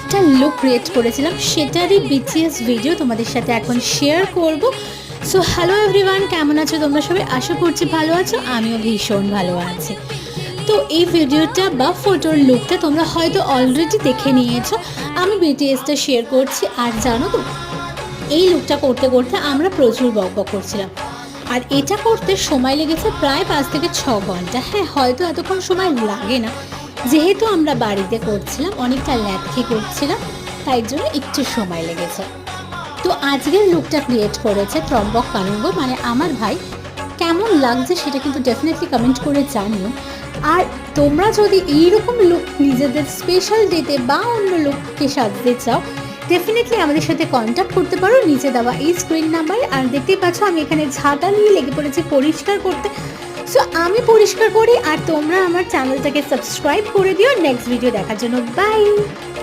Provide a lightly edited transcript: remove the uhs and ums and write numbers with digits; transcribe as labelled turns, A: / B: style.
A: একটা look create করেছিলাম, সেটারই বিটিএস ভিডিও তোমাদের সাথে এখন শেয়ার করব। সো হ্যালো এভরিওয়ান, কেমন আছো তোমরা সবাই? আশা করছি ভালো আছো, আমিও ভীষণ ভালো আছি। তো এই ভিডিওটা বা ফটোর লুকটা তোমরা হয়তো অলরেডি দেখে নিয়েছো, আমি বিটিএসটা শেয়ার করছি। আর জানো তো, এই লুকটা করতে করতে আমরা প্রচুর বকবক করছিলাম, আর এটা করতে সময় লেগেছে প্রায় 5 থেকে 6 ঘন্টা। হ্যাঁ, হয়তো এতক্ষণ সময় লাগে না, যেহেতু আমরা বাড়িতে করছিলাম, অনেকটা ল্যাথি করছিলাম, তাই জন্য একটু সময় লেগেছে। তো আজকের লুকটা ক্রিয়েট করেছে ত্রম্বক কানুঙ্গো, মানে আমার ভাই। কেমন লাগছে সেটা কিন্তু ডেফিনেটলি কমেন্ট করে জানিও। আর তোমরা যদি এইরকম লুক নিজেদের স্পেশাল ডেতে বা অন্য লুককে সাজতে চাও, ডেফিনেটলি আমাদের সাথে কন্ট্যাক্ট করতে পারো নিচে দেওয়া এই স্ক্রিন নাম্বারে। আর দেখতেই পাচ্ছ আমি এখানে ঝাঁটা নিয়ে লেগে পড়েছি পরিষ্কার করতে। সো আমি পরিষ্কার করি, আর তোমরা আমার চ্যানেলটাকে সাবস্ক্রাইব করে দিও নেক্সট ভিডিও দেখার জন্য। বাই।